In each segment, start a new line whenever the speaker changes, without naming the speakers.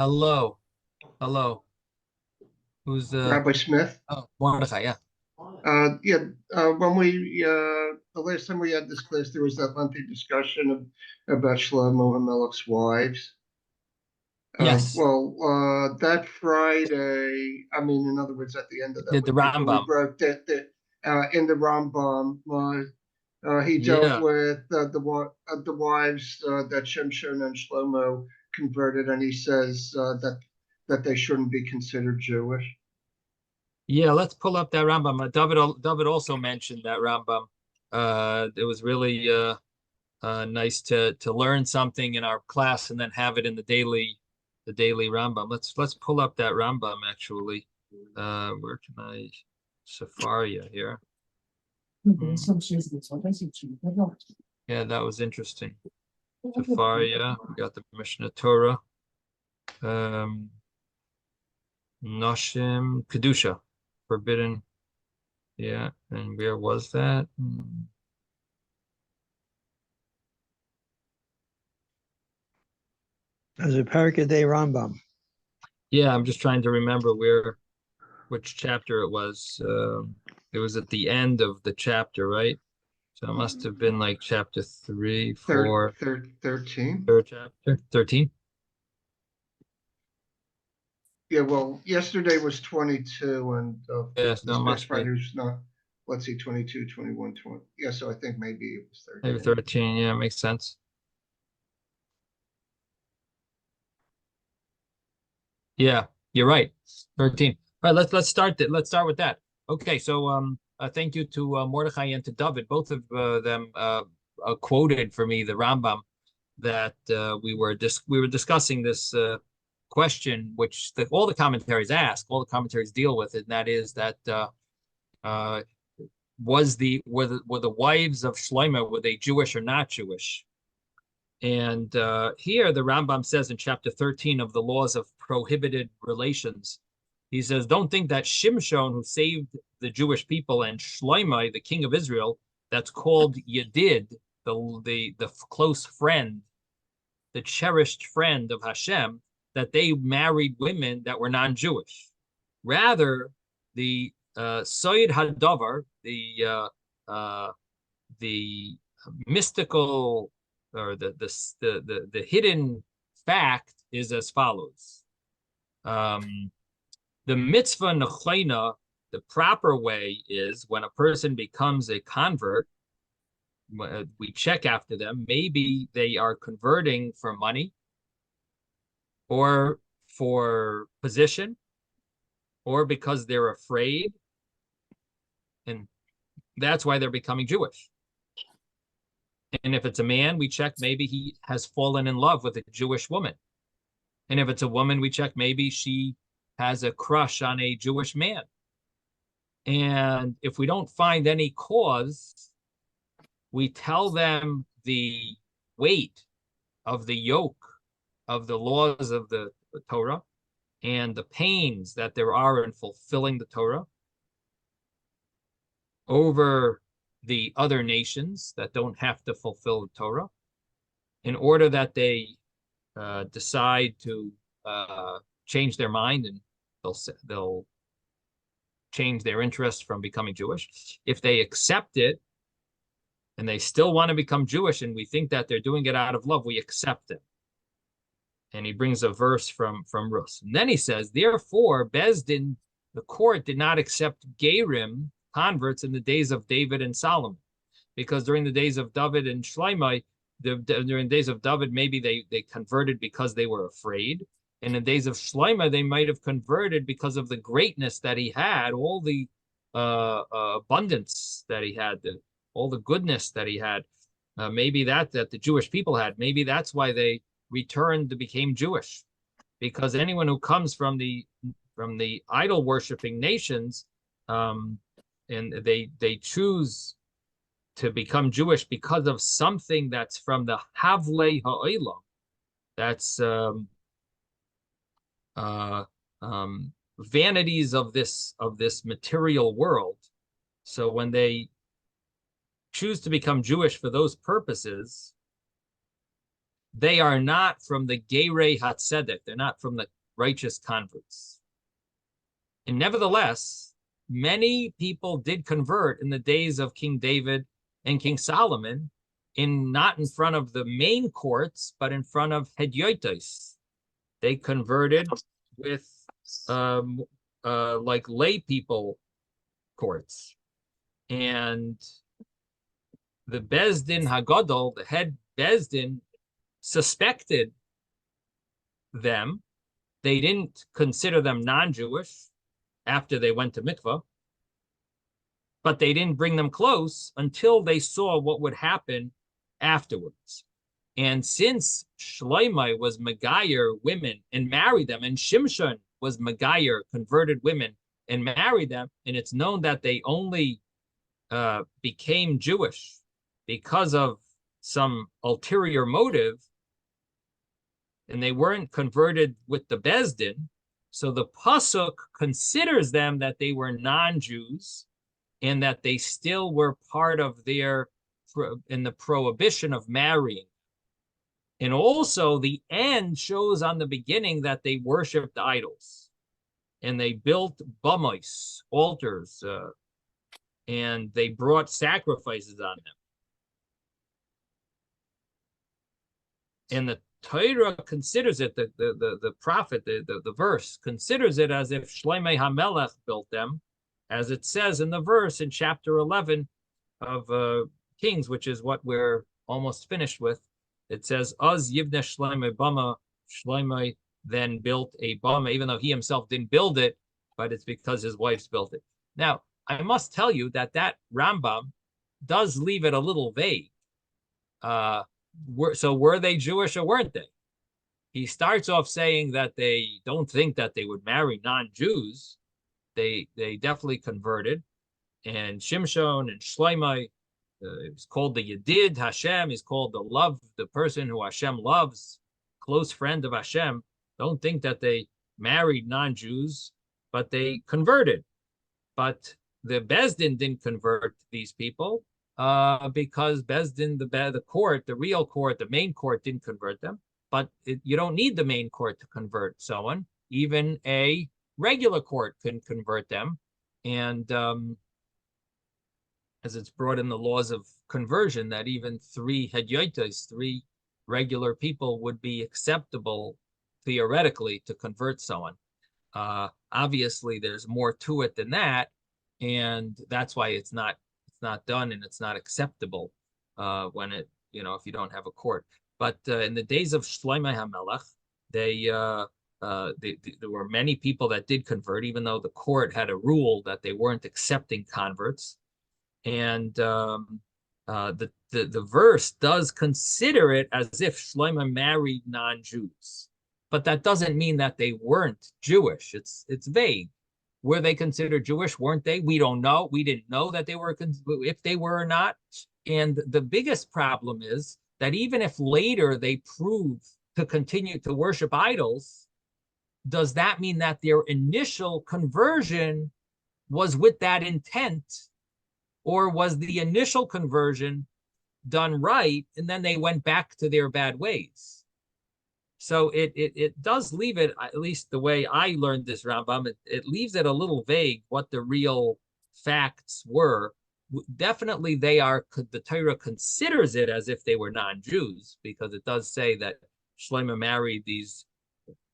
Hello. Hello. Who's
Rabbi Smith.
oh, Mordechai, yeah.
Yeah, when the last time we had this class, there was that lengthy discussion about Shlomo HaMelech's wives.
Yes.
That Friday, I mean, in other words, at the end of that,
The
when we
Rambam.
broke in the Rambam, he dealt
Yeah.
with the wives that Shimshon and Shlomo converted, and he says that they shouldn't be considered Jewish.
Yeah, let's pull up that Rambam. David also mentioned that Rambam. It was really nice to learn something in our class and then have it in the daily Rambam. Let's pull up that Rambam actually. Where can I Safaria here? Hmm. Yeah, that was interesting. Safaria, we got the Mishnah Torah. Um, Noshim Kedusha, forbidden. Yeah, and where was that?
As a Parakeh Rambam.
Yeah, I'm just trying to remember which chapter it was. It was at the end of the chapter, right? So it must have been like chapter three, four,
13.
third chapter, 13.
Yeah, well, yesterday was 22, and
Yeah, so
this
it
past
must be
Friday was not, let's see, 22, 21, 20. Yeah, so I think maybe it was
maybe
13.
13. Yeah, it makes sense. Yeah, you're right. 13. All right, let's start with that. Okay, so thank you to Mordechai and to David. Both of them quoted for me the Rambam that we were discussing this question, which all the commentaries ask, all the commentaries deal with it, and that is that uh, were the wives of Shlomo, were they Jewish or not Jewish? And here the Rambam says in chapter 13 of the laws of prohibited relations, he says, don't think that Shimshon, who saved the Jewish people, and Shlomo, the king of Israel, that's called Yedid, the close friend, the cherished friend of Hashem, that they married women that were non-Jewish. Rather, the Soyed Hadavar, the mystical or the hidden fact is as follows. The mitzvah nechayna, the proper way is when a person becomes a convert, we check after them. Maybe they are converting for money or for position or because they're afraid. And that's why they're becoming Jewish. And if it's a man, we check maybe he has fallen in love with a Jewish woman. And if it's a woman, we check maybe she has a crush on a Jewish man. And if we don't find any cause, we tell them the weight of the yoke of the laws of the Torah and the pains that there are in fulfilling the Torah over the other nations that don't have to fulfill the Torah, in order that they decide to change their mind, and they'll change their interest from becoming Jewish. If they accept it and they still want to become Jewish, and we think that they're doing it out of love, we accept it. And he brings a verse from Rus. And then he says, therefore, Bezdin, the court, did not accept Gerim, converts, in the days of David and Solomon. Because during the days of David and Shlomo, during the days of David, maybe they converted because they were afraid. And in the days of Shlomo, they might have converted because of the greatness that he had, all the abundance that he had, all the goodness that he had. Maybe that the Jewish people had. Maybe that's why they returned to became Jewish, because anyone who comes from the idol worshiping nations, and they choose to become Jewish because of something that's from the Havlei Ha'olam, that's uh, vanities of this material world. So when they choose to become Jewish for those purposes, they are not from the Gerei Hatzedek. They're not from the righteous converts. And nevertheless, many people did convert in the days of King David and King Solomon, not in front of the main courts, but in front of Hedyotos. They converted with like lay people courts. And the Bezdin Hagadol, the head Bezdin, suspected them. They didn't consider them non-Jewish after they went to mikvah, but they didn't bring them close until they saw what would happen afterwards. And since Shloimeh was Megayer women and married them, and Shimshon was Megayer, converted women and married them, and it's known that they only became Jewish because of some ulterior motive, and they weren't converted with the Bezdin, so the Pasuk considers them that they were non-Jews and that they still were part of in the prohibition of marrying. And also the end shows on the beginning that they worshipped idols and they built bamos, altars, and they brought sacrifices on them. And the Torah considers it, the prophet, the verse considers it as if Shloimeh HaMelech built them, as it says in the verse in chapter 11 of Kings, which is what we're almost finished with. It says, "Az yivne Shloimeh bama." Shloimeh then built a bama, even though he himself didn't build it, but it's because his wives built it. Now, I must tell you that Rambam does leave it a little vague. So were they Jewish or weren't they? He starts off saying that they don't think that they would marry non-Jews. They definitely converted. And Shimshon and Shloimeh, it's called the Yedid Hashem, is called the person who Hashem loves, close friend of Hashem. Don't think that they married non-Jews, but they converted. But the Bezdin didn't convert these people because Bezdin, the court, the real court, the main court didn't convert them. But you don't need the main court to convert someone. Even a regular court can convert them. And as it's brought in the laws of conversion, that even 3 hedyotos, 3 regular people would be acceptable theoretically to convert someone. Obviously, there's more to it than that, and that's why it's not done and it's not acceptable when if you don't have a court. But in the days of Shloimeh HaMelech, there were many people that did convert, even though the court had a rule that they weren't accepting converts. And the verse does consider it as if Shloimeh married non-Jews, but that doesn't mean that they weren't Jewish. It's vague. Were they considered Jewish? Weren't they? We don't know. We didn't know that they were, if they were or not. And the biggest problem is that even if later they prove to continue to worship idols, does that mean that their initial conversion was with that intent? Or was the initial conversion done right, and then they went back to their bad ways? So it does leave it, at least the way I learned this Rambam, it leaves it a little vague what the real facts were. Definitely the Torah considers it as if they were non-Jews, because it does say that Shloimeh married these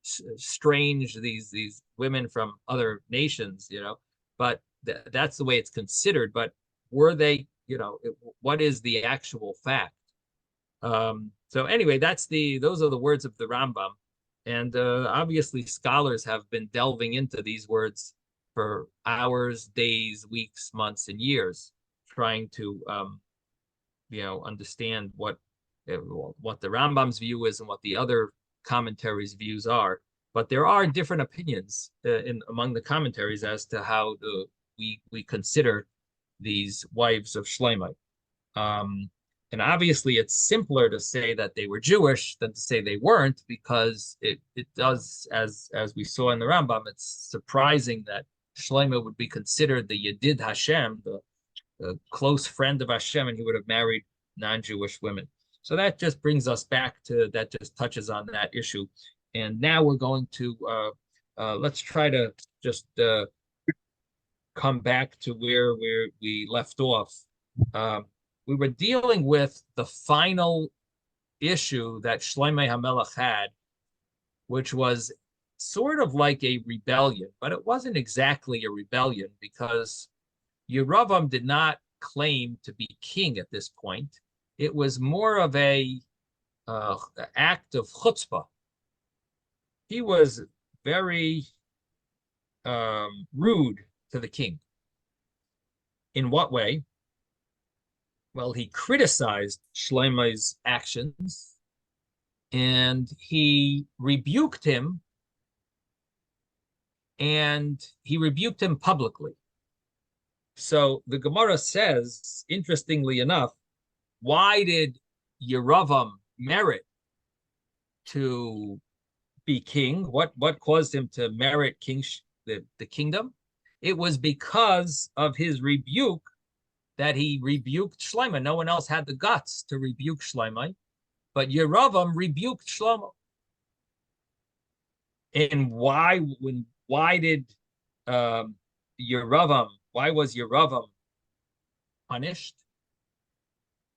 strange, these women from other nations, but that's the way it's considered. But were they, what is the actual fact? So anyway, those are the words of the Rambam. And obviously scholars have been delving into these words for hours, days, weeks, months, and years, trying to, understand what the Rambam's view is and what the other commentaries' views are. But there are different opinions among the commentaries as to how we consider these wives of Shloimeh. And obviously it's simpler to say that they were Jewish than to say they weren't, because it does, as we saw in the Rambam, it's surprising that Shloimeh would be considered the Yedid Hashem, the close friend of Hashem, and he would have married non-Jewish women. So that just brings us back to that, just touches on that issue. And now we're going to let's try to just come back to where we left off. We were dealing with the final issue that Shlomo HaMelech had, which was sort of like a rebellion, but it wasn't exactly a rebellion because Yeravam did not claim to be king at this point. It was more of a act of chutzpah. He was very rude to the king. In what way? Well, he criticized Shlomo's actions and he rebuked him, and he rebuked him publicly. So the Gemara says, interestingly enough, why did Yeravam merit to be king? What caused him to merit the kingdom? It was because of his rebuke that he rebuked Shlomo. No one else had the guts to rebuke Shlomo, but Yeravam rebuked Shlomo. And why did Yeravam, why was Yeravam punished?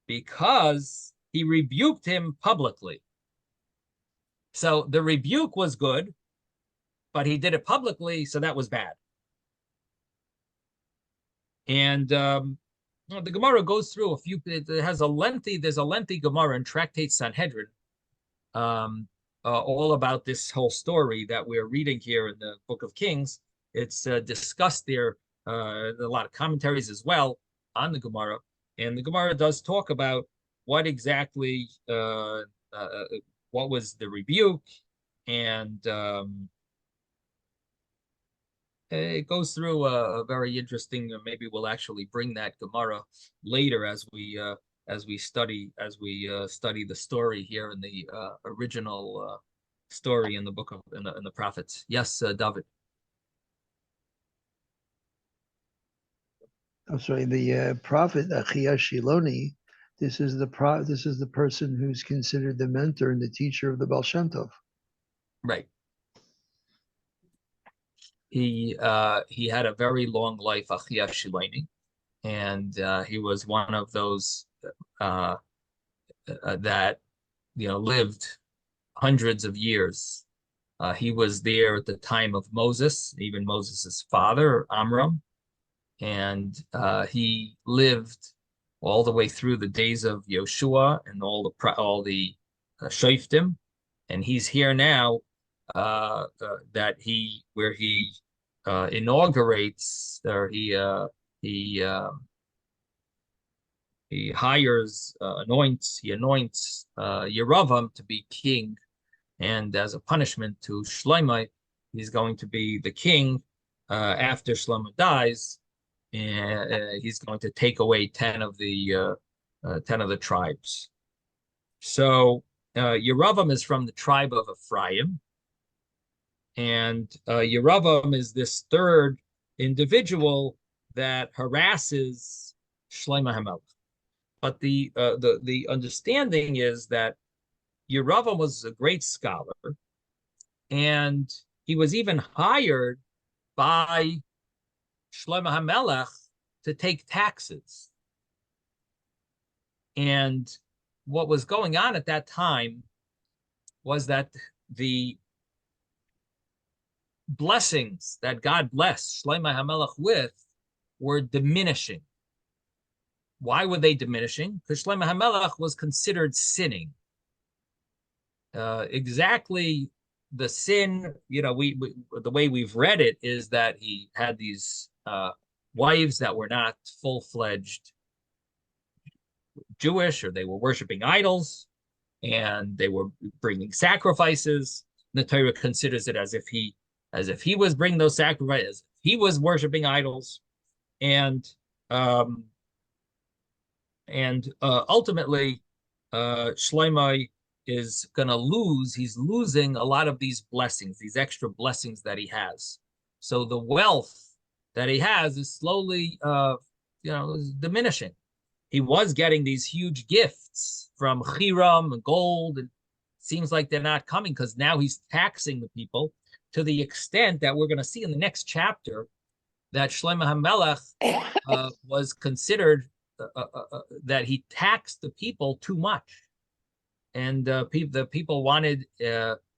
Because he rebuked him publicly. So the rebuke was good, but he did it publicly, so that was bad. And the Gemara goes through a few. There's a lengthy Gemara in Tractate Sanhedrin, all about this whole story that we're reading here in the Book of Kings. It's discussed there. A lot of commentaries as well on the Gemara, and the Gemara does talk about what exactly what was the rebuke, and it goes through a very interesting. Maybe we'll actually bring that Gemara later as we study the story here in the original story in the book of in the prophets. Yes, David.
I'm sorry. The prophet Achia Shiloni. This is the person who's considered the mentor and the teacher of the Baal Shem Tov.
Right. He had a very long life, Achia Shiloni, and he was one of those that lived hundreds of years. He was there at the time of Moses, even Moses's father Amram, and he lived all the way through the days of Yoshua and all the Shoftim, and he's here now. That he inaugurates, or he hires, anoints Yeravam to be king, and as a punishment to Shlomo, he's going to be the king after Shlomo dies, and he's going to take away 10 of the tribes. So Yeravam is from the tribe of Ephraim. And Yeravam is this third individual that harasses Shlomo HaMelech. But the understanding is that Yeravam was a great scholar, and he was even hired by Shlomo HaMelech to take taxes. And what was going on at that time was that the blessings that God blessed Shlomo HaMelech with were diminishing. Why were they diminishing? Because Shlomo HaMelech was considered sinning. Exactly the sin, we the way we've read it is that he had these wives that were not full-fledged Jewish, or they were worshiping idols, and they were bringing sacrifices. The Torah considers it as if he was bringing those sacrifices, he was worshiping idols, and ultimately, Shlomo is going to lose. He's losing a lot of these blessings, these extra blessings that he has. So the wealth that he has is slowly, is diminishing, he was getting these huge gifts from Hiram and gold, and it seems like they're not coming because now he's taxing the people to the extent that we're going to see in the next chapter that Shlomo HaMelech was considered that he taxed the people too much, and the people wanted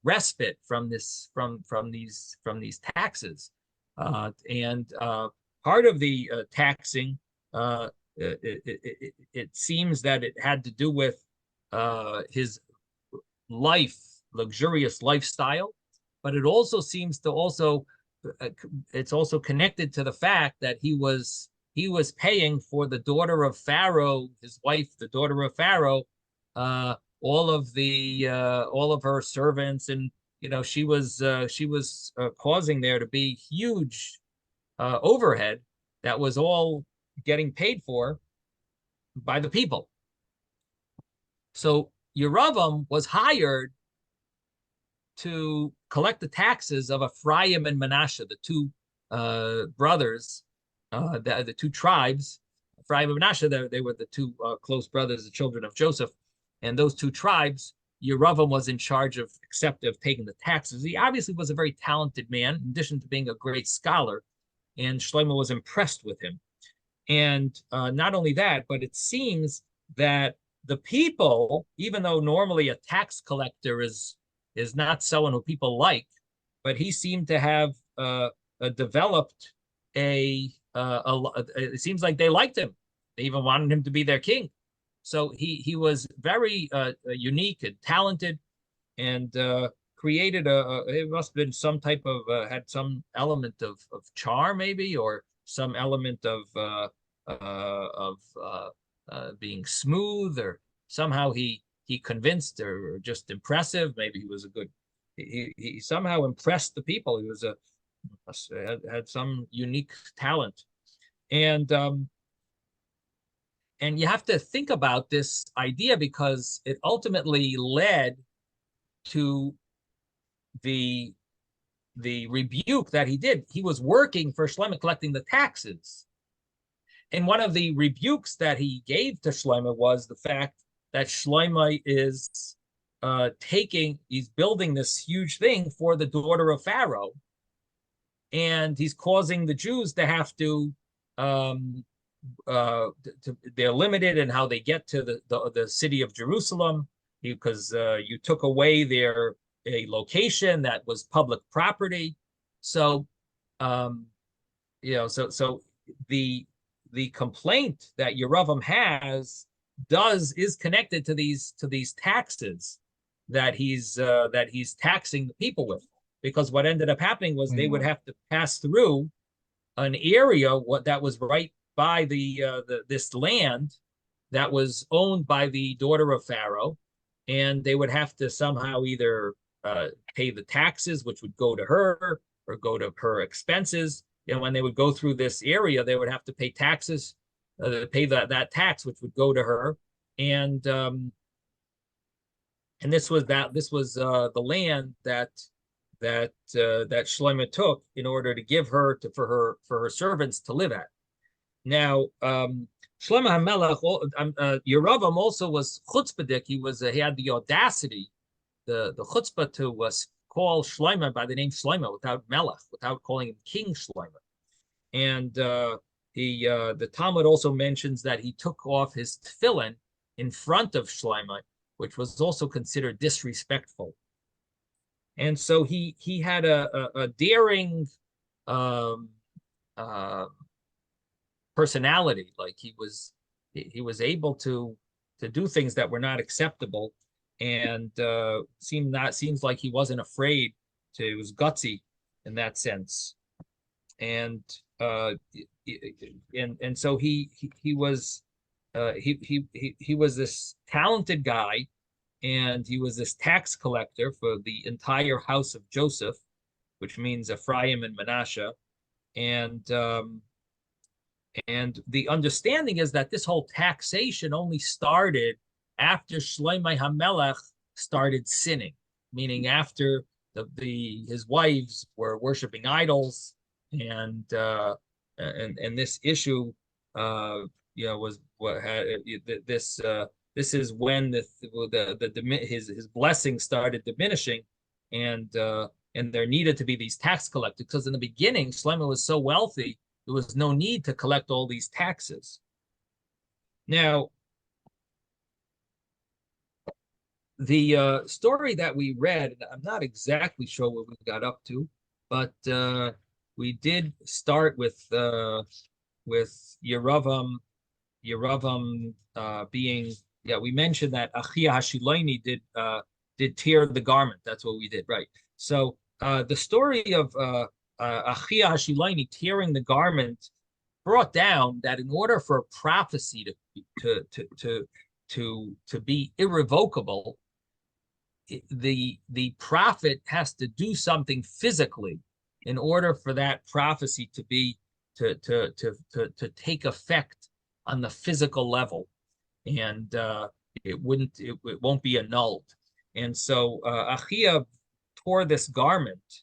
respite from these taxes, and part of the taxing. It seems that it had to do with his luxurious lifestyle, but it also seems to it's also connected to the fact that he was paying for the daughter of Pharaoh, his wife, the daughter of Pharaoh, all of her servants, and she was causing there to be huge overhead that was all getting paid for by the people. So Yeravam was hired to collect the taxes of Ephraim and Manasseh, the two brothers, the two tribes. Ephraim and Manasseh, they were the two close brothers, the children of Joseph. And those two tribes, Yeravam was in charge of taking the taxes. He obviously was a very talented man, in addition to being a great scholar, and Shlomo was impressed with him. And not only that, but it seems that the people, even though normally a tax collector is not someone who people like, but he seemed to have developed it seems like they liked him. They even wanted him to be their king. So he was very unique and talented, and created it must have been some type of had some element of charm, maybe, or some element of being smooth, or somehow he convinced, or just impressive. Maybe he was a good. He somehow impressed the people. He was had some unique talent, and you have to think about this idea because it ultimately led to the rebuke that he did. He was working for Shlomo, collecting the taxes. And one of the rebukes that he gave to Shlomo was the fact that Shlomo is he's building this huge thing for the daughter of Pharaoh. And he's causing the Jews to have to they're limited in how they get to the city of Jerusalem, because you took away a location that was public property. So so the complaint that Yeravam has is connected to these taxes that he's taxing the people with, because what ended up happening was they would have to pass through an area that was right by this land that was owned by the daughter of Pharaoh, and they would have to somehow either pay the taxes, which would go to her, or go to her expenses. When they would go through this area, they would have to pay taxes, pay that tax, which would go to her, and this was the land that Shlomo took in order to give her for her servants to live at. Now, Shlomo HaMelech, Yeravam also was chutzpahdik. He had the audacity, the chutzpah to call Shlomo by the name Shlomo without Melech, without calling him King Shlomo. And the Talmud also mentions that he took off his tefillin in front of Shlomo, which was also considered disrespectful. And so he had a daring personality. Like he was able to do things that were not acceptable, and seems like he wasn't afraid to. He was gutsy in that sense, and so he was this talented guy, and he was this tax collector for the entire house of Joseph, which means Ephraim and Manasseh, and the understanding is that this whole taxation only started after Shlomo HaMelech started sinning, meaning after his wives were worshiping idols, and this issue was what had this. This is when his blessings started diminishing, and there needed to be these tax collectors, because in the beginning Shlomo was so wealthy there was no need to collect all these taxes. Now, the story that we read, I'm not exactly sure what we got up to, but we did start with Yeravam being, we mentioned that Achia Hashiloni did tear the garment. That's what we did, right? So the story of Achia Hashiloni tearing the garment brought down that in order for a prophecy to be irrevocable, the prophet has to do something physically in order for that prophecy to be to take effect on the physical level, and it won't be annulled. And so Achia tore this garment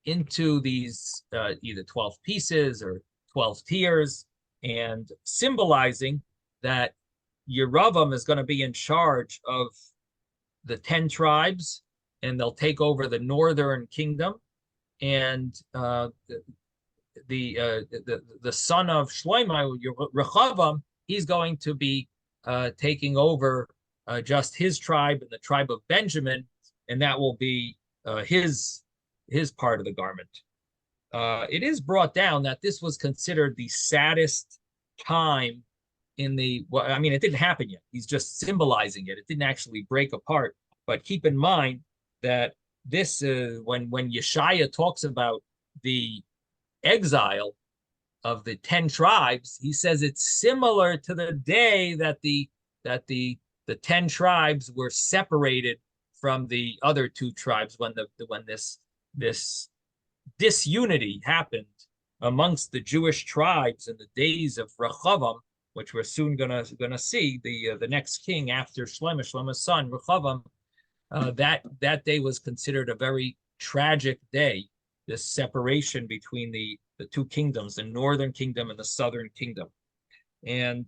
into these either 12 pieces or 12 tiers, and symbolizing that Yeravam is going to be in charge of the 10 tribes, and they'll take over the northern kingdom, and the son of Shlomo, Rechavam, he's going to be taking over just his tribe and the tribe of Benjamin, and that will be his part of the garment. It is brought down that this was considered the saddest time in the, well, I mean, it didn't happen yet. He's just symbolizing it. It didn't actually break apart. But keep in mind that this, when Yeshaya talks about the exile of the 10 tribes, he says it's similar to the day that the 10 tribes were separated from the other 2 tribes, when this disunity happened amongst the Jewish tribes in the days of Rechavam, which we're soon gonna see the next king after Shlomo's son Rechavam. That day was considered a very tragic day. This separation between the 2 kingdoms, the northern kingdom and the southern kingdom, and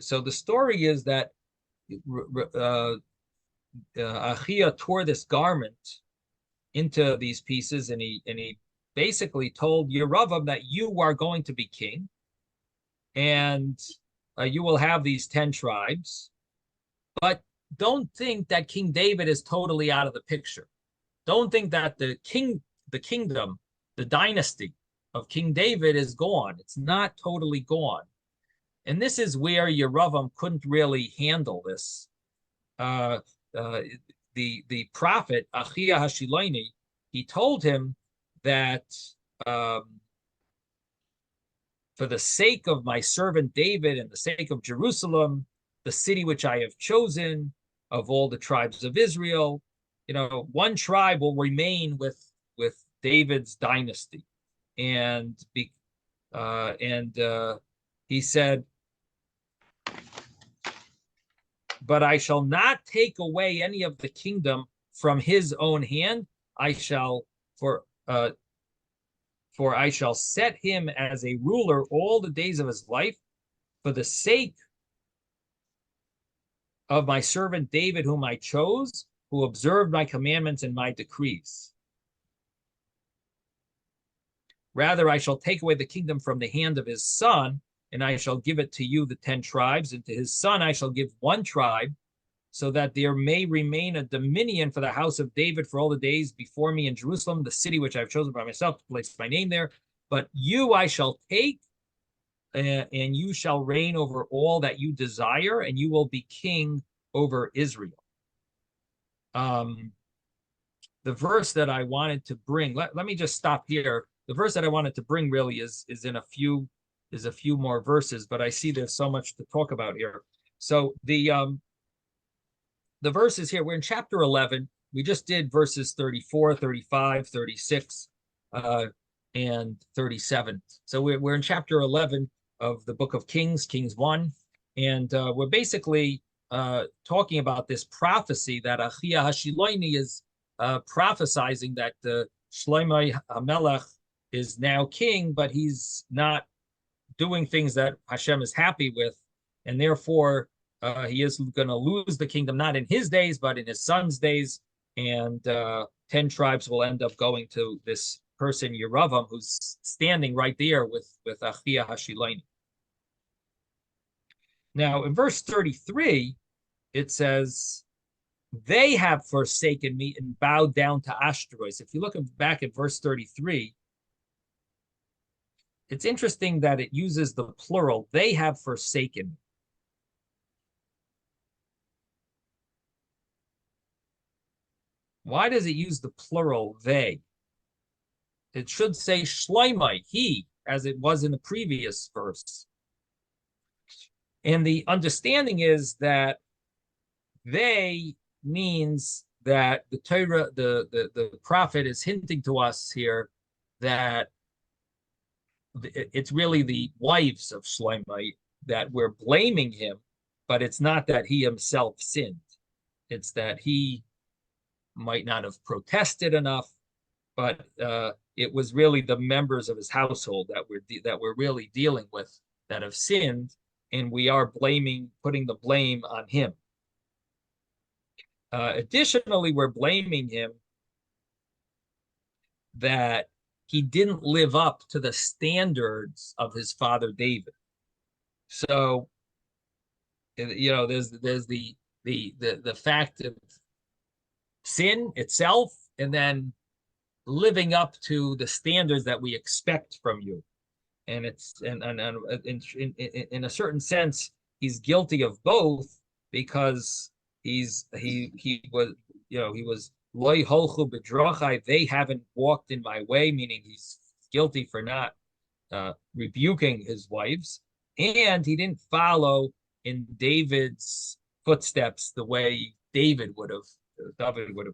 so the story is that Achia tore this garment into these pieces, and he basically told Yeravam that you are going to be king, and you will have these 10 tribes, but don't think that King David is totally out of the picture. Don't think that the kingdom, the dynasty of King David is gone. It's not totally gone. And this is where Yeravam couldn't really handle this. The prophet Achia Hashiloni, he told him that for the sake of my servant David and the sake of Jerusalem, the city which I have chosen, of all the tribes of Israel, one tribe will remain with David's dynasty. And he said, but I shall not take away any of the kingdom from his own hand. For I shall set him as a ruler all the days of his life, for the sake of my servant David, whom I chose, who observed my commandments and my decrees. Rather, I shall take away the kingdom from the hand of his son, and I shall give it to you, the 10 tribes, and to his son I shall give 1 tribe, so that there may remain a dominion for the house of David for all the days before me in Jerusalem, the city which I have chosen by myself to place my name there. But you I shall take, and you shall reign over all that you desire, and you will be king over Israel. The verse that I wanted to bring, let me just stop here. The verse that I wanted to bring really is a few more verses, but I see there's so much to talk about here. So the verses here, we're in chapter 11. We just did verses 34, 35, 36, and 37. So we're in chapter 11 of the book of Kings, Kings 1. And we're basically talking about this prophecy that Achia Hashiloni is prophesizing that Shlomo HaMelech is now king, but he's not doing things that Hashem is happy with, and therefore he is going to lose the kingdom, not in his days, but in his son's days, and 10 tribes will end up going to this person, Yeravam, who's standing right there with Achia Hashiloni. Now, in verse 33, it says, they have forsaken me and bowed down to Ashtaroth. If you look back at verse 33, it's interesting that it uses the plural. They have forsaken me. Why does it use the plural, they? It should say Shloimeh, he, as it was in the previous verse. And the understanding is that they means that the Torah, the prophet is hinting to us here that it's really the wives of Shloimeh that we're blaming him, but it's not that he himself sinned. It's that he might not have protested enough, but it was really the members of his household that we're really dealing with that have sinned, and we are putting the blame on him. Additionally, we're blaming him that he didn't live up to the standards of his father David. So, there's the fact of sin itself, and then living up to the standards that we expect from you. And it's and in a certain sense, he's guilty of both, because he was loy holchu b'drachai, they haven't walked in my way, meaning he's guilty for not rebuking his wives, and he didn't follow in David's footsteps the way David would have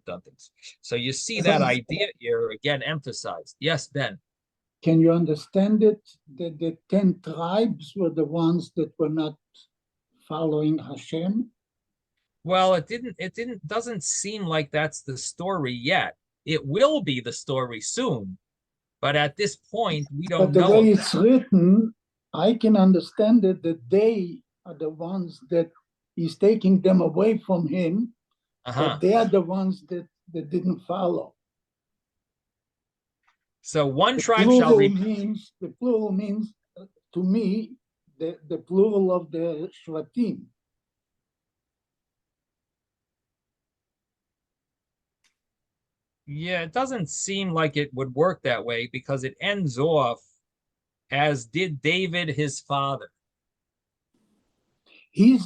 done things. So you see that idea here again emphasized. Yes, Ben.
Can you understand it that the 10 tribes were the ones that were not following Hashem?
Well, it doesn't seem like that's the story yet. It will be the story soon, but at this point we don't know.
But the way it's written, I can understand it that they are the ones that he's taking them away from him, but they are the ones that didn't follow.
So one tribe shall
means the plural means to me the plural of the Shvatim.
Yeah, it doesn't seem like it would work that way, because it ends off as did David his father.
He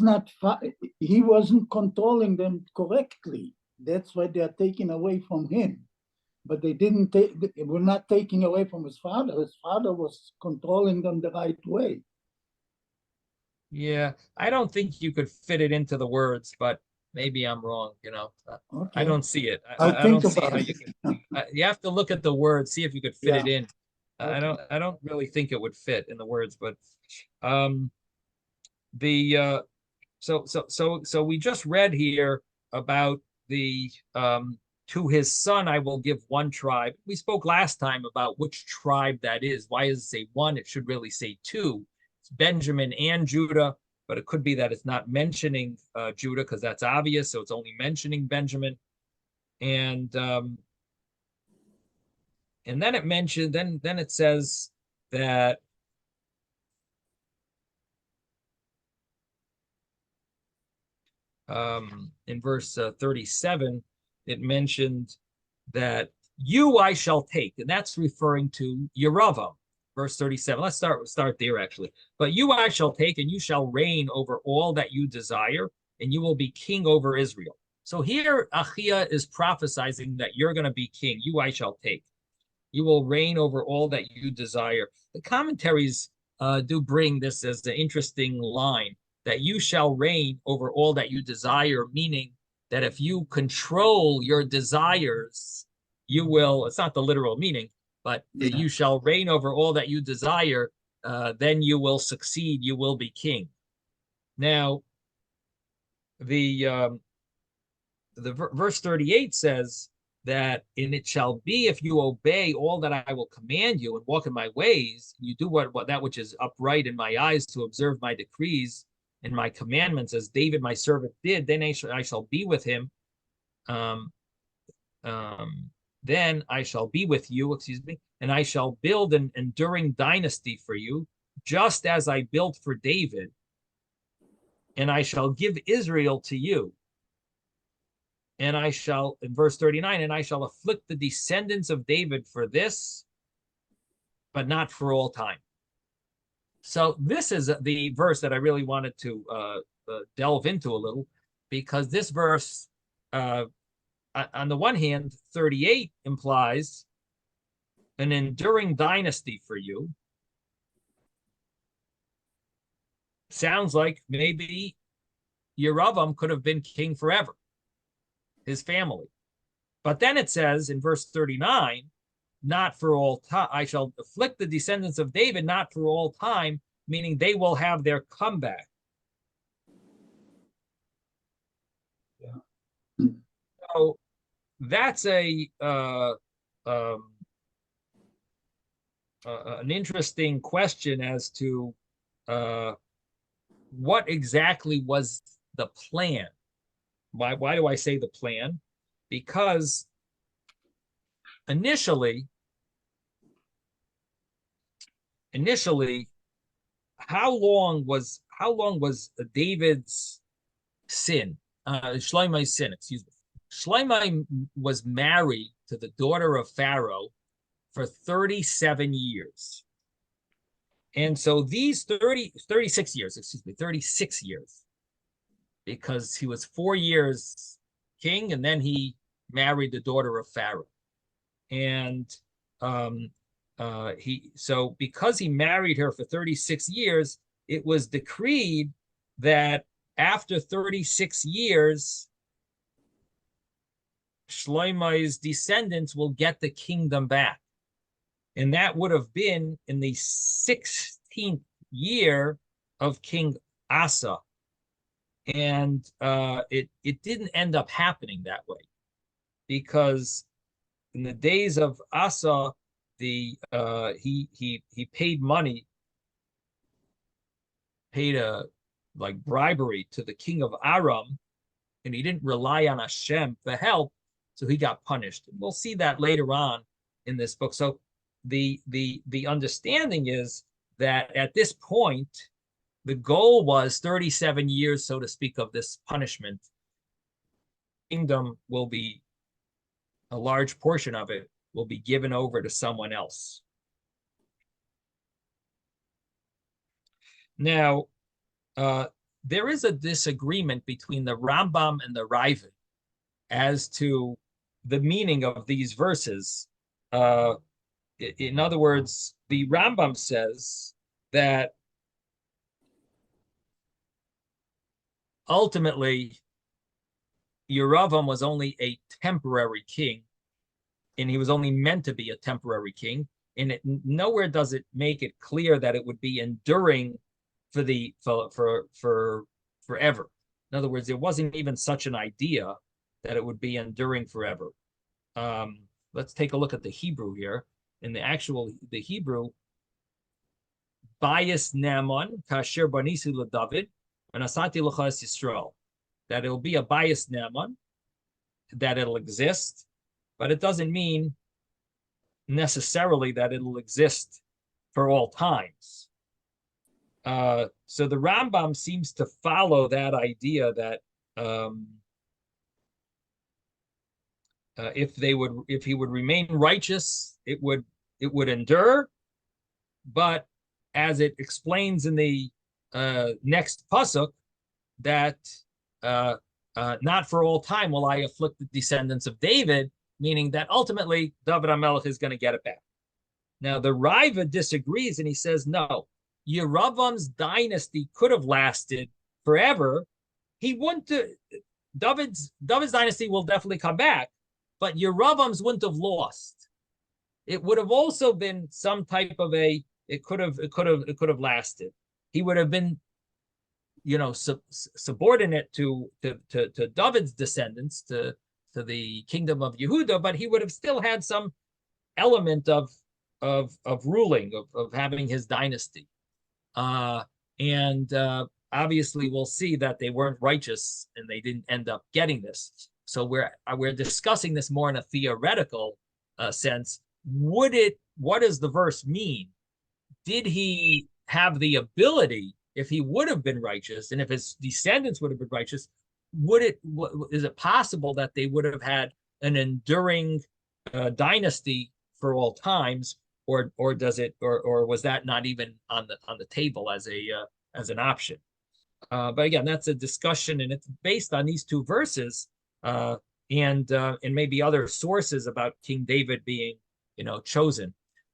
wasn't controlling them correctly. That's why they are taken away from him. But they were not taking away from his father. His father was controlling them the right way.
Yeah, I don't think you could fit it into the words, but maybe I'm wrong. Okay. I don't see it. I don't see how you can. You have to look at the words, see if you could fit it in. Okay. I don't really think it would fit in the words, but so we just read here about the to his son I will give one tribe. We spoke last time about which tribe that is. Why does it say one? It should really say two. It's Benjamin and Judah, but it could be that it's not mentioning Judah, because that's obvious, so it's only mentioning Benjamin. And then it mentioned, then it says that in verse 37, it mentioned that you I shall take, and that's referring to Yeravam. Verse 37. Let's start there actually. But you I shall take, and you shall reign over all that you desire, and you will be king over Israel. So here Achia is prophesizing that you're going to be king. You I shall take. You will reign over all that you desire. The commentaries do bring this as an interesting line, that you shall reign over all that you desire, meaning that if you control your desires, you will, it's not the literal meaning, but you shall reign over all that you desire, then you will succeed, you will be king. Now, the verse 38 says that, and it shall be, if you obey all that I will command you and walk in my ways, you do what that which is upright in my eyes, to observe my decrees and my commandments, as David my servant did, then I shall be with him. Then I shall be with you, and I shall build an enduring dynasty for you, just as I built for David, and I shall give Israel to you. And I shall, in verse 39, and I shall afflict the descendants of David for this, but not for all time. So this is the verse that I really wanted to delve into a little, because this verse, on the one hand, 38 implies an enduring dynasty for you. Sounds like maybe Yeravam could have been king forever, his family. But then it says in verse 39, not for all time, I shall afflict the descendants of David, not for all time, meaning they will have their comeback. Yeah. So that's an interesting question as to what exactly was the plan. Why do I say the plan? Because initially, how long was David's sin? Shlomo's sin, excuse me. Shlomo was married to the daughter of Pharaoh for 37 years. And so these 36 years, because he was 4 years king, and then he married the daughter of Pharaoh. And because he married her for 36 years, it was decreed that after 36 years, Shlomo's descendants will get the kingdom back. And that would have been in the 16th year of King Asa. And it didn't end up happening that way, because in the days of Asa, he paid money, paid a bribery to the king of Aram, and he didn't rely on Hashem for help, so he got punished. And we'll see that later on in this book. So the understanding is that at this point, the goal was 37 years, so to speak, of this punishment. Kingdom will be, a large portion of it will be given over to someone else. Now, there is a disagreement between the Rambam and the Ravid as to the meaning of these verses. In other words, the Rambam says that ultimately Yeravam was only a temporary king, and he was only meant to be a temporary king. And nowhere does it make it clear that it would be enduring for forever. In other words, there wasn't even such an idea that it would be enduring forever. Let's take a look at the Hebrew here. In the Hebrew, Bayis Ne'eman kasher banisi leDavid v'nasati lecha es Yisrael, that it'll be a Bayis Ne'eman, that it'll exist, but it doesn't mean necessarily that it'll exist for all times. So the Rambam seems to follow that idea that if he would remain righteous, it would endure. But as it explains in the next pasuk, that not for all time will I afflict the descendants of David, meaning that ultimately David HaMelech is going to get it back. Now the Ravid disagrees, and he says no. Yeravam's dynasty could have lasted forever. He wouldn't. David's dynasty will definitely come back, but Yeravam's wouldn't have lost. It would have also been some type of it could have lasted. He would have been, subordinate to David's descendants, to kingdom of Yehuda, but he would have still had some element of ruling, of having his dynasty. And obviously we'll see that they weren't righteous and they didn't end up getting this. So we're discussing this more in a theoretical sense. What does the verse mean? Did he have the ability, if he would have been righteous and if his descendants would have been righteous, is it possible that they would have had an enduring dynasty for all times, or was that not even on the table as an option? But again, that's a discussion, and it's based on these two verses and maybe other sources about King David being chosen.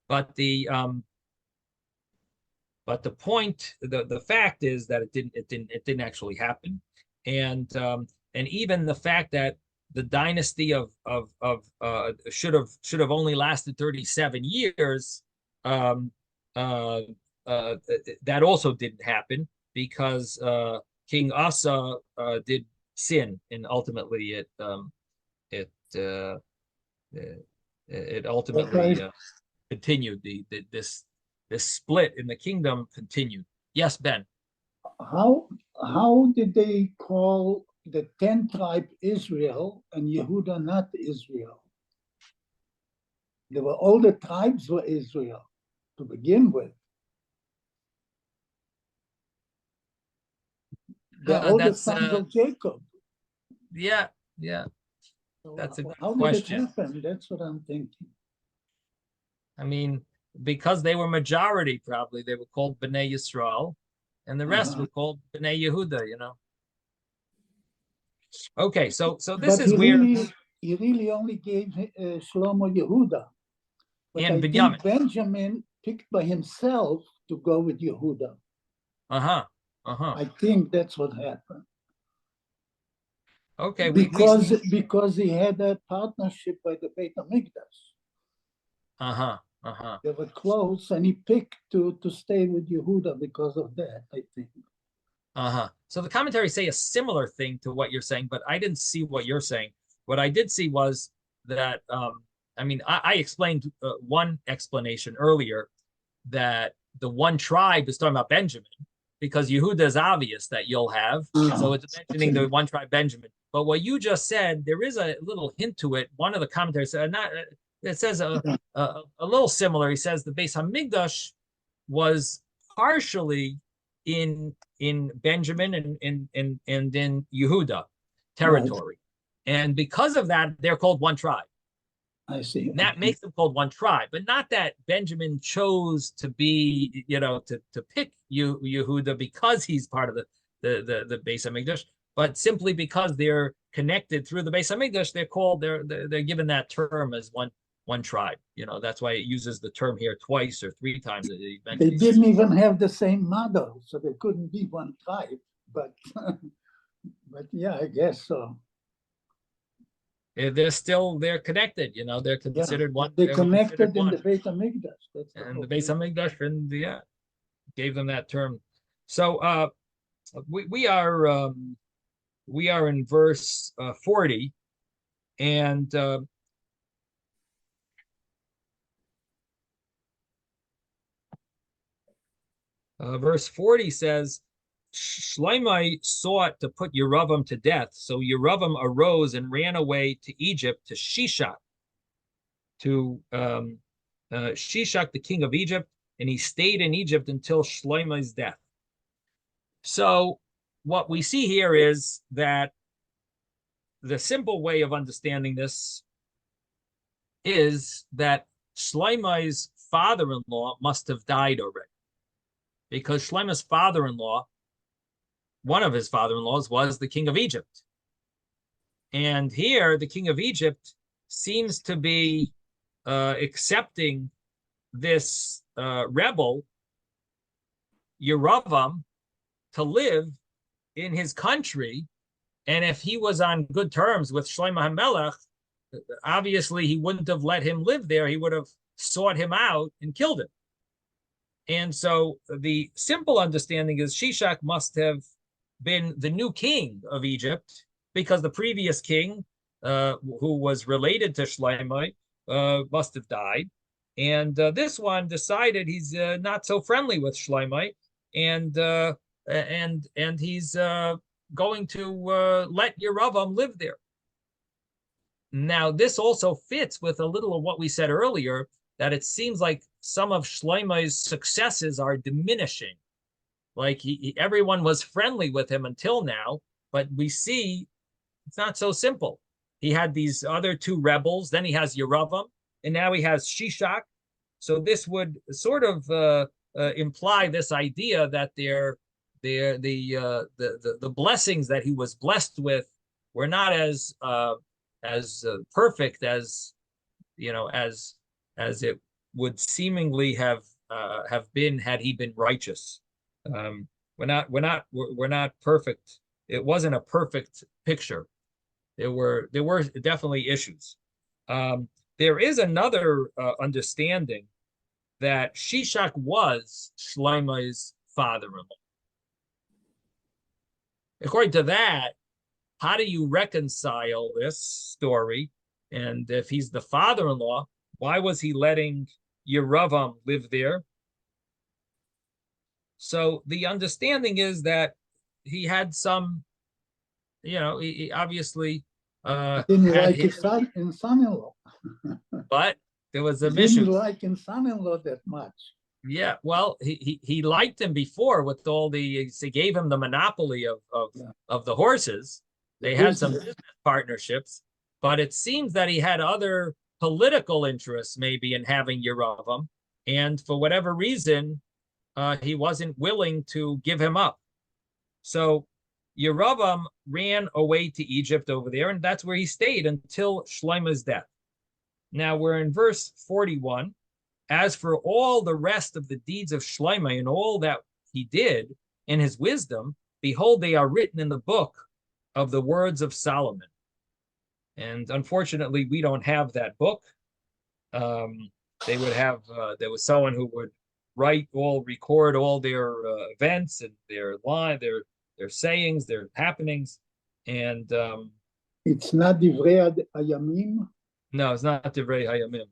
But the point, the fact is that it didn't actually happen, and even the fact that the dynasty of should have only lasted 37 years, that also didn't happen because King Asa did sin, and ultimately it ultimately continued. This split in the kingdom continued. Yes, Ben.
How did they call the 10 tribe Israel and Yehuda not Israel? All the tribes were Israel to begin with. They're all the sons of Jacob.
Yeah.
So
that's a good
how
question.
did it happen? That's what I'm thinking.
I mean, because they were majority, probably they were called Bnei Yisrael, and the rest were called Bnei Yehuda. Okay, so this is where
he really only gave Shlomo Yehuda. But
and
I
Binyamin.
think Benjamin picked by himself to go with Yehuda. I think that's what happened.
Okay,
because he had a partnership by the Beit HaMikdash. They were close, and he picked to stay with Yehuda because of that, I think.
So the commentaries say a similar thing to what you're saying, but I didn't see what you're saying. What I did see was that, I explained one explanation earlier, that the one tribe is talking about Benjamin, because Yehuda is obvious that you'll have. So it's mentioning the one tribe Benjamin. But what you just said, there is a little hint to it. One of the commentaries said, it says a little similar. He says the Beis Hamikdash was partially in Benjamin and in Yehuda territory. Right. And because of that, they're called one tribe.
I see.
And that makes them called one tribe, but not that Benjamin chose to be, to pick Yehuda because he's part of the Beis Hamikdash, but simply because they're connected through the Beis Hamikdash, they're given that term as one tribe. That's why it uses the term here twice or three times.
They didn't even have the same mother, so they couldn't be one tribe. But yeah, I guess so.
They're connected. They're considered one.
They're connected in the Beit HaMikdash.
And the Beis Hamikdash, and gave them that term. So we are in verse 40, and verse 40 says, Shlomo sought to put Yeravam to death, so Yeravam arose and ran away to Egypt, to Shishak, Shishak, the king of Egypt, and he stayed in Egypt until Shlomo's death. So what we see here is that the simple way of understanding this is that Shlomo's father-in-law must have died already, because Shlomo's father-in-law, one of his father-in-laws, was the king of Egypt. And here, the king of Egypt seems to be accepting this rebel, Yeravam, to live in his country. And if he was on good terms with Shlomo HaMelech, obviously he wouldn't have let him live there. He would have sought him out and killed him. And so the simple understanding is Shishak must have been the new king of Egypt, because the previous king who was related to Shlomo, must have died. And this one decided he's not so friendly with Shlomo, and he's going to let Yeravam live there. Now, this also fits with a little of what we said earlier, that it seems like some of Shlomo's successes are diminishing. Like everyone was friendly with him until now, but we see it's not so simple. He had these other two rebels, then he has Yeravam, and now he has Shishak. So this would sort of imply this idea that the blessings that he was blessed with were not as perfect as as it would seemingly have been had he been righteous. We're not perfect. It wasn't a perfect picture. There were definitely issues. There is another understanding that Shishak was Shlomo's father-in-law. According to that, how do you reconcile this story? And if he's the father-in-law, why was he letting Yeravam live there? So the understanding is that he had some, he obviously
didn't like his son-in-law.
But there was a
Didn't
mission.
like his son-in-law that much.
Yeah, well, he liked him before with all they gave him the monopoly of the horses. They had some business partnerships, but it seems that he had other political interests maybe in having Yeravam, and for whatever reason, he wasn't willing to give him up. So Yeravam ran away to Egypt over there, and that's where he stayed until Shlomo's death. Now we're in verse 41. As for all the rest of the deeds of Shlomo and all that he did in his wisdom, behold, they are written in the book of the words of Solomon. And unfortunately, we don't have that book. They would have, there was someone who would record all their events and their sayings, their happenings. And
it's not Divrei Hayamim.
No, it's not Divrei Hayamim.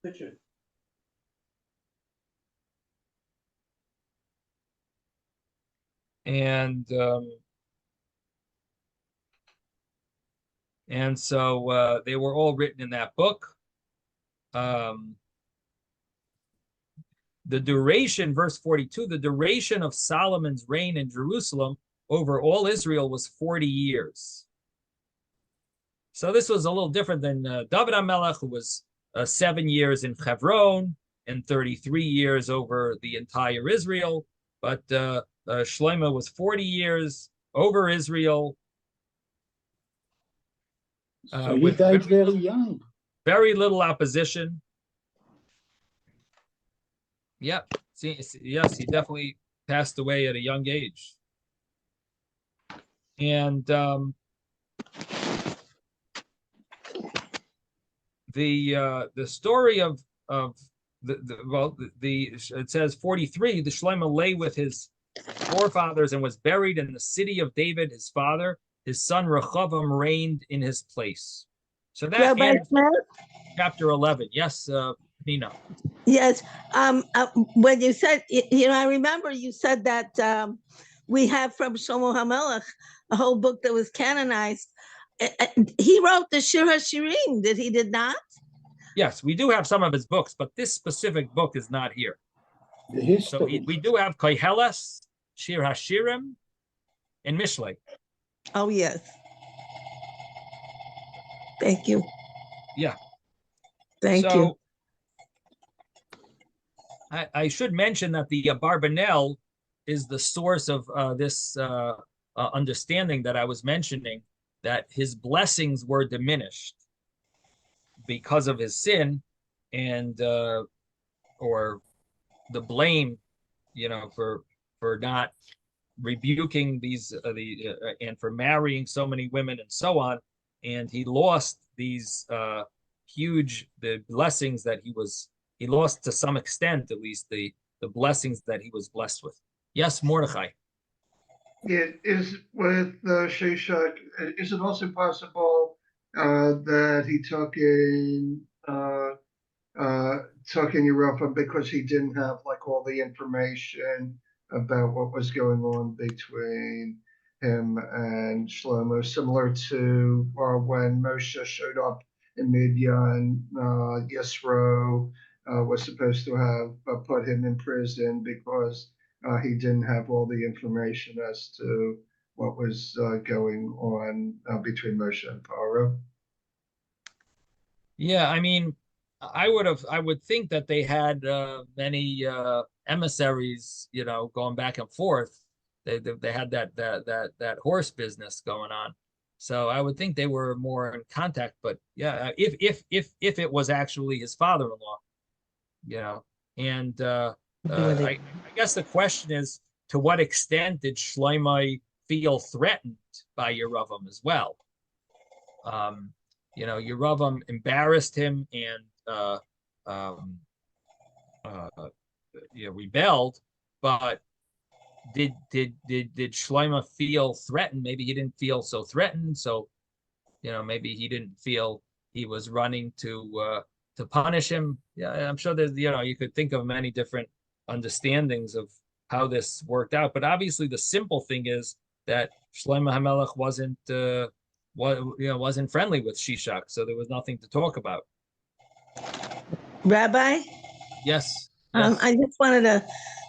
Picture.
And so they were all written in that book. The duration, verse 42, the duration of Solomon's reign in Jerusalem over all Israel was 40 years. So this was a little different than David HaMelech, who was 7 years in Hebron and 33 years over the entire Israel. But Shlomo was 40 years over Israel.
So he died very young.
Very little opposition. Yep. Yes, he definitely passed away at a young age. And the story of it says 43, the Shlomo lay with his forefathers and was buried in the city of David, his father. His son Rehoboam reigned in his place. So that ends chapter 11. Yes, Nina.
Yes. When you said, I remember you said that we have from Shlomo HaMelech a whole book that was canonized. He wrote the Shir HaShirim, did not?
Yes, we do have some of his books, but this specific book is not here. So we do have Koheles, Shir HaShirim, and Mishlei.
Oh, yes. Thank you.
Yeah.
Thank you.
I should mention that the Barbanel is the source of this understanding that I was mentioning, that his blessings were diminished because of his sin, and or the blame, for not rebuking these and for marrying so many women and so on, and he lost these the blessings that he lost to some extent, at least the blessings that he was blessed with. Yes, Mordechai.
It is with Shishak. Is it also possible that he took in Europa because he didn't have like all the information about what was going on between him and Shlomo, similar to when Moshe showed up in Midian. Yisro was supposed to have put him in prison because he didn't have all the information as to what was going on between Moshe and Paro.
Yeah, I mean, I would think that they had many emissaries, going back and forth. They had that horse business going on. So I would think they were more in contact. But yeah, if it was actually his father-in-law, you know, and I guess the question is, to what extent did Shlomo feel threatened by Yeravam as well? Yeravam embarrassed him and um, rebelled, but did Shlomo feel threatened? Maybe he didn't feel so threatened, so maybe he didn't feel he was running to punish him. Yeah, I'm sure there's you could think of many different understandings of how this worked out, but obviously the simple thing is that Shlomo HaMelech wasn't friendly with Shishak, so there was nothing to talk about.
Rabbi?
Yes.
I just wanted to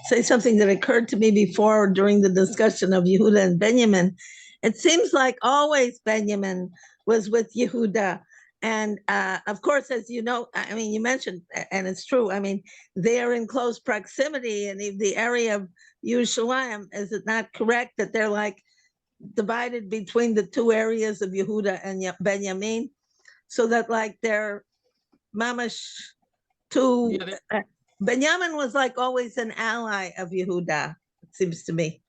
say something that occurred to me before during the discussion of Yehuda and Benjamin. It seems like always Benjamin was with Yehuda. And of course, as you know, I mean, you mentioned, and it's true, I mean, they're in close proximity in the area of Yerushalayim. Is it not correct that they're like divided between the two areas of Yehuda and Benjamin? So that like they're mamash two.
Yeah,
Benjamin was like always an ally of Yehuda, it seems to me.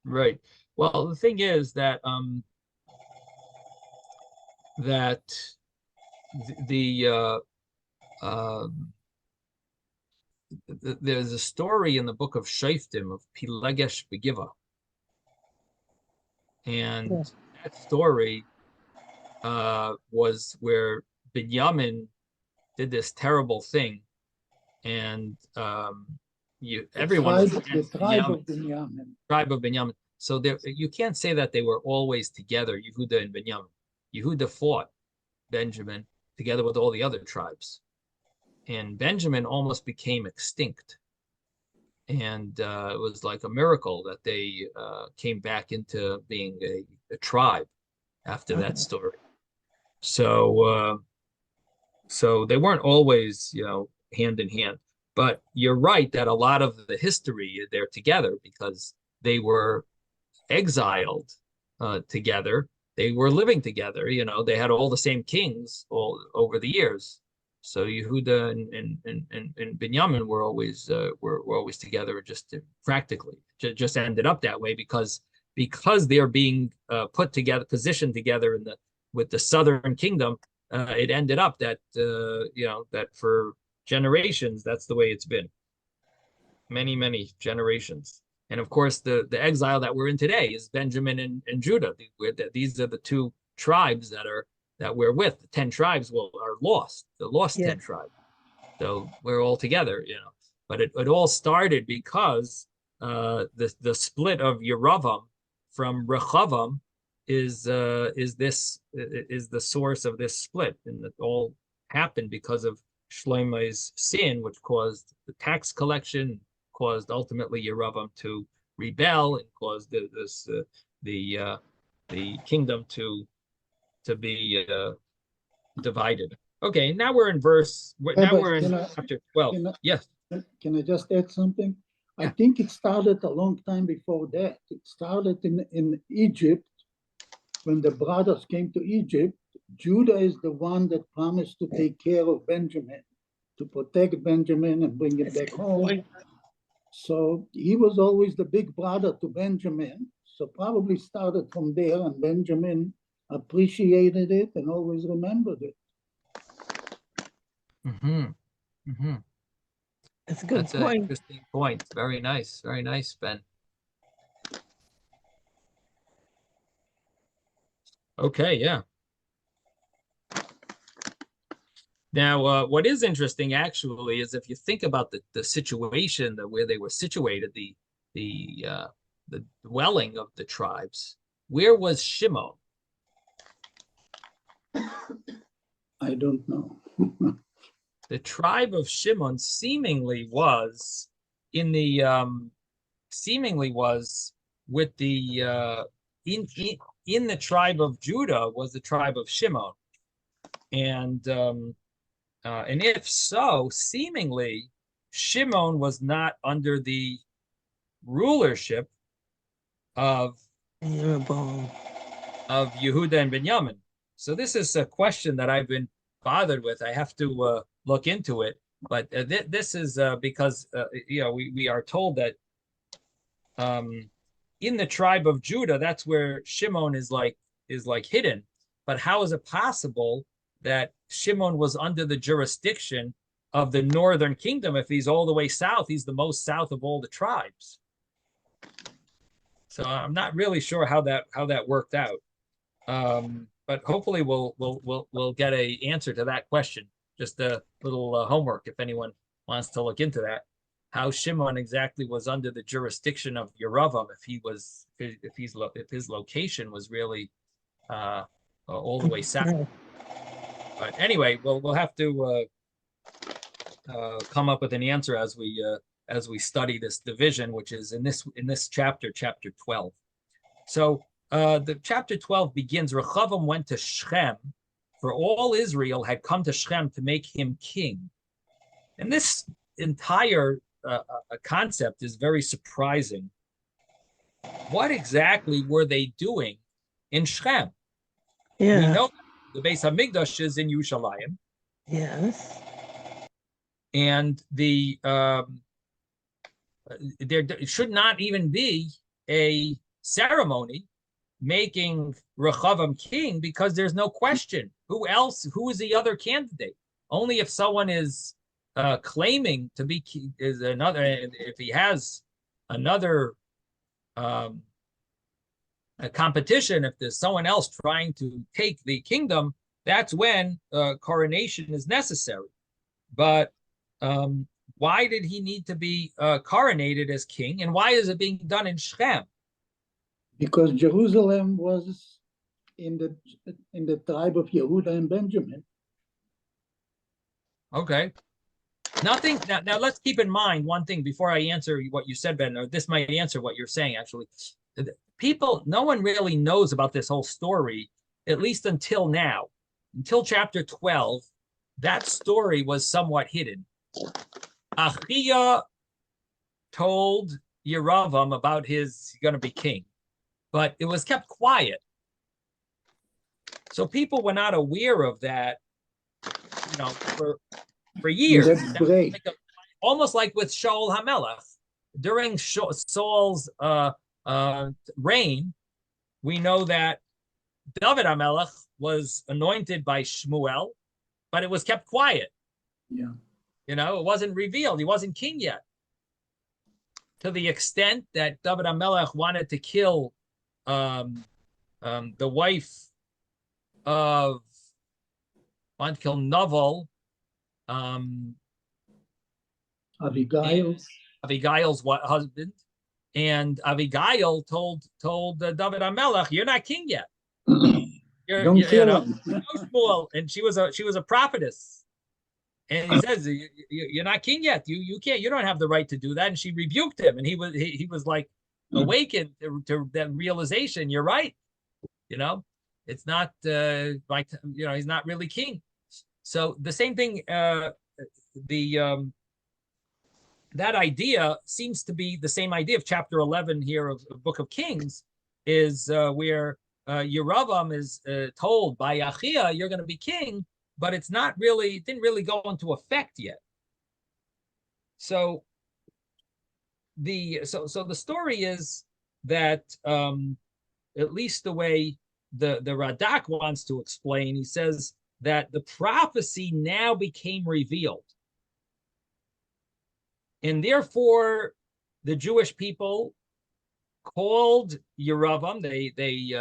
right. Well, the thing is that there's a story in the book of Shoftim of Pilegesh Begiva, and that story was where Binyamin did this terrible thing, and everyone was
the tribe of Binyamin.
Tribe of Binyamin. So you can't say that they were always together, Yehuda and Binyamin. Yehuda fought Benjamin together with all the other tribes, and Benjamin almost became extinct. And it was like a miracle that they came back into being a tribe after that story. So they weren't always, hand in hand. But you're right that a lot of the history, they're together because they were exiled together. They were living together. They had all the same kings all over the years. So Yehuda and Binyamin were always together, just practically. Just ended up that way because they're being put together, positioned together with the southern kingdom. It ended up that that for generations that's the way it's been. Many generations. And of course, the exile that we're in today is Benjamin and Judah. These are the two tribes that we're with. The 10 tribes are lost. The lost 10 tribes. So we're all together, But it all started because the split of Yeravam from Rechavam is the source of this split, and it all happened because of Shlomo's sin, which caused the tax collection, caused ultimately Yeravam to rebel, and caused the kingdom to be divided. Okay, now we're in chapter 12. Yes.
Can I just add something? I think it started a long time before that. It started in Egypt. When the brothers came to Egypt, Judah is the one that promised to take care of Benjamin, to protect Benjamin and bring him back home. So he was always the big brother to Benjamin. So probably started from there, and Benjamin appreciated it and always remembered it.
That's a good
point. An interesting point. Very nice, Ben. Okay, yeah. Now, what is interesting actually is if you think about the situation where they were situated, the dwelling of the tribes, where was Shimon?
I don't know.
The tribe of Shimon seemingly was in the with the in the tribe of Judah was the tribe of Shimon, and if so, seemingly Shimon was not under the rulership of
Jeroboam.
Yehuda and Benjamin. So this is a question that I've been bothered with. I have to look into it. But this is because we are told that in the tribe of Judah, that's where Shimon is like hidden. But how is it possible that Shimon was under the jurisdiction of the northern kingdom if he's all the way south? He's the most south of all the tribes. So I'm not really sure how that worked out. But hopefully we'll get a answer to that question. Just a little homework if anyone wants to look into that. How Shimon exactly was under the jurisdiction of Yeravam if his location was really all the way south. But anyway, we'll have to come up with an answer as we study this division, which is in this chapter 12. So the chapter 12 begins. Rechavam went to Shechem, for all Israel had come to Shechem to make him king. And this entire concept is very surprising. What exactly were they doing in Shechem?
Yeah.
We know the Beis Hamikdash is in Yerushalayim.
Yes.
And there should not even be a ceremony making Rechavam king, because there's no question. Who is the other candidate? Only if someone is claiming to be is another, if he has another a competition, if there's someone else trying to take the kingdom, that's when coronation is necessary. But why did he need to be coronated as king, and why is it being done in Shechem?
Because Jerusalem was in the tribe of Yehuda and Benjamin.
Okay. Nothing. Now let's keep in mind one thing before I answer what you said, Ben, or this might answer what you're saying, actually. No one really knows about this whole story, at least until now. Until chapter 12, that story was somewhat hidden. Achia told Yeravam about he's going to be king, but it was kept quiet. So people were not aware of that, for years. Almost like with Shaul HaMelech. During Saul's reign, we know that David HaMelech was anointed by Shmuel, but it was kept quiet.
Yeah.
It wasn't revealed. He wasn't king yet. To the extent that David HaMelech wanted to kill the wife of Naval, Abigail's husband, and Abigail told David HaMelech, "You're not king yet.
Don't kill him."
Shmuel, and she was a prophetess, and he says, "You're not king yet. You can't. You don't have the right to do that." And she rebuked him, and he was like awakened to that realization. You're right. It's not he's not really king. So the same thing. That idea seems to be the same idea of chapter 11 here of Book of Kings, is where Yeravam is told by Achia, "You're going to be king," but it didn't really go into effect yet. So the story is that at least the way the Radak wants to explain, he says that the prophecy now became revealed. And therefore, the Jewish people called Yeravam. They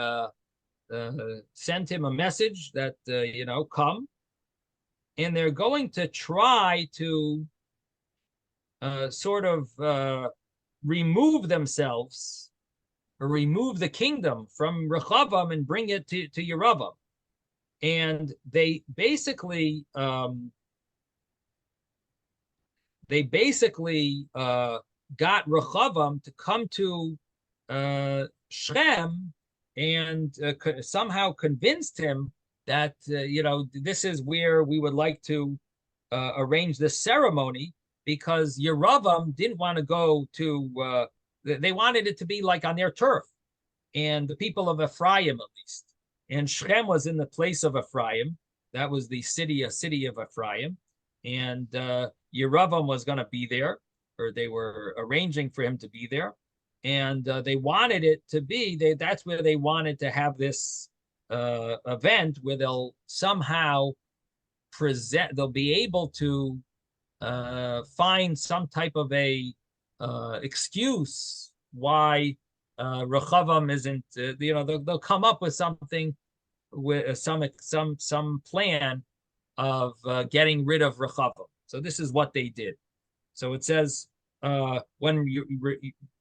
sent him a message that come. and they're going to try to sort of remove themselves or remove the kingdom from Rechavam and bring it to Yeravam. And they basically got Rechavam to come to Shem and somehow convinced him that this is where we would like to arrange this ceremony, because Yeravam didn't want to go to. They wanted it to be like on their turf, and the people of Ephraim at least. And Shem was in the place of Ephraim. That was the city of Ephraim, and Yeravam was going to be there, or they were arranging for him to be there, and they wanted it to be. That's where they wanted to have this event where they'll somehow present. They'll be able to find some type of a excuse why Rechavam isn't. They'll come up with something, with some plan of getting rid of Rechavam. So this is what they did. So it says when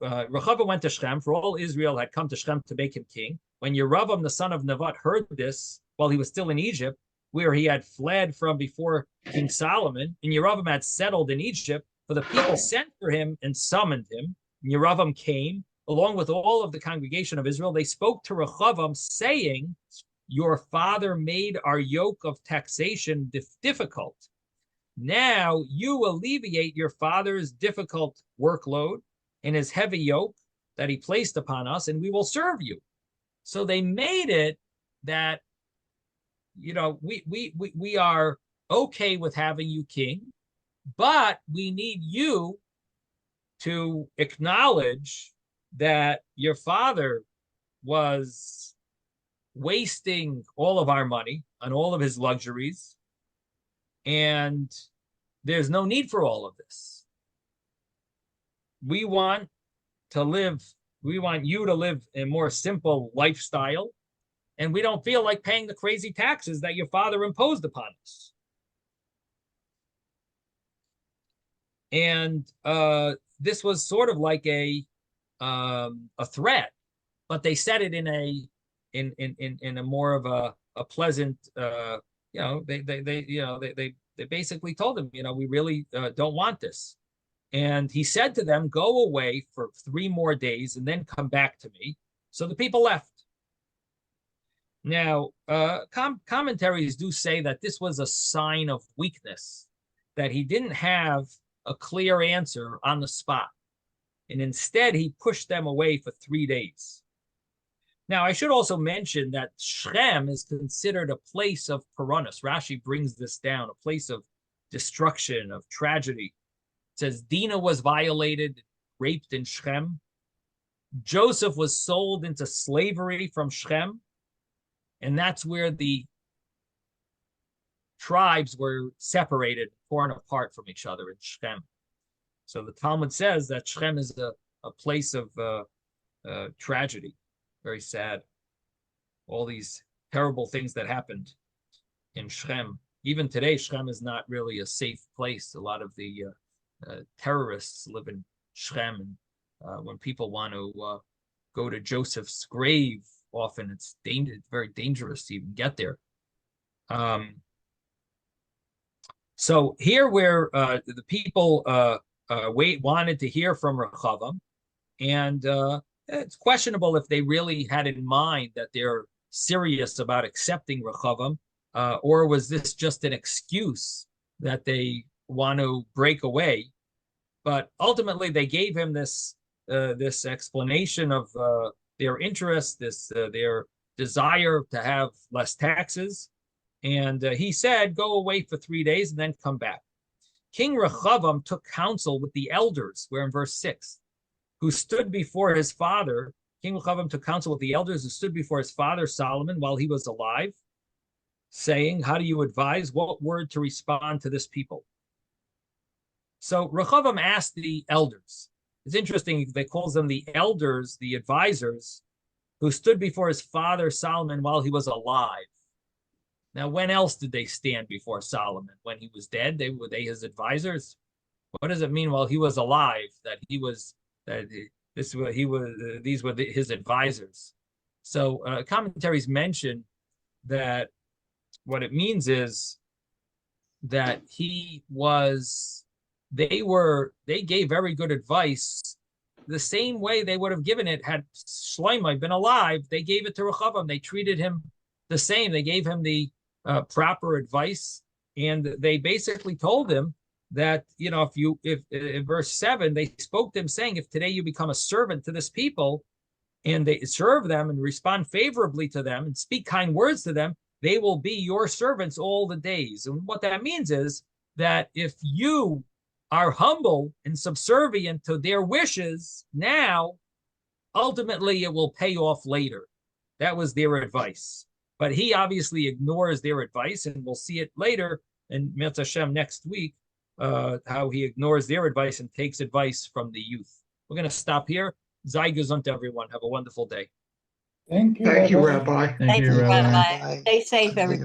Rechavam went to Shechem, for all Israel had come to Shechem to make him king. When Yeravam the son of Nevat heard this while he was still in Egypt, where he had fled from before King Solomon, and Yeravam had settled in Egypt, for the people sent for him and summoned him. And Yeravam came, along with all of the congregation of Israel. They spoke to Rechavam, saying, "Your father made our yoke of taxation difficult. Now you alleviate your father's difficult workload and his heavy yoke that he placed upon us, and we will serve you." So they made it that, we are okay with having you king, but we need you to acknowledge that your father was wasting all of our money on all of his luxuries, and there's no need for all of this. We want you to live a more simple lifestyle, and we don't feel like paying the crazy taxes that your father imposed upon us. And this was sort of like a threat, but they said it in a more of a pleasant. They basically told him, we really don't want this. And he said to them, "Go away for 3 more days and then come back to me." So the people left. Now, commentaries do say that this was a sign of weakness, that he didn't have a clear answer on the spot, and instead he pushed them away for 3 days. Now, I should also mention that Shechem is considered a place of Puranas. Rashi brings this down, a place of destruction, of tragedy. It says Dinah was violated, raped in Shechem. Joseph was sold into slavery from Shechem, and that's where the tribes were separated, torn apart from each other in Shechem. So the Talmud says that Shechem is a place of tragedy. Very sad. All these terrible things that happened in Shechem. Even today, Shechem is not really a safe place. A lot of the terrorists live in Shechem. And when people want to go to Joseph's grave, often it's very dangerous to even get there. So here where the people wanted to hear from Rechavam, and it's questionable if they really had in mind that they're serious about accepting Rechavam, or was this just an excuse that they want to break away? But ultimately, they gave him this explanation of their interest, their desire to have less taxes, and he said, "Go away for 3 days and then come back." King Rechavam took counsel with the elders. We're in verse 6. Who stood before his father. King Rechavam took counsel with the elders who stood before his father Solomon while he was alive, saying, "How do you advise? What word to respond to this people?" So Rechavam asked the elders. It's interesting, they calls them the elders, the advisors, who stood before his father Solomon while he was alive. Now, when else did they stand before Solomon? When he was dead? Were they his advisors? What does it mean while he was alive that these were his advisors? So commentaries mention that what it means is that they gave very good advice the same way they would have given it had Shlomo been alive. They gave it to Rechavam. They treated him the same. They gave him the proper advice, and they basically told him that, if in verse 7, they spoke to him saying, if today you become a servant to this people and they serve them and respond favorably to them and speak kind words to them, they will be your servants all the days. And what that means is that if you are humble and subservient to their wishes now, ultimately it will pay off later. That was their advice. But he obviously ignores their advice, and we'll see it later in Mitzvah Hashem next week, how he ignores their advice and takes advice from the youth. We're going to stop here. Sei gesund, everyone. Have a wonderful day.
Thank you.
Thank you,
Rabbi.
Rabbi.
Thank you, Rabbi.
Bye.
Stay safe, everybody.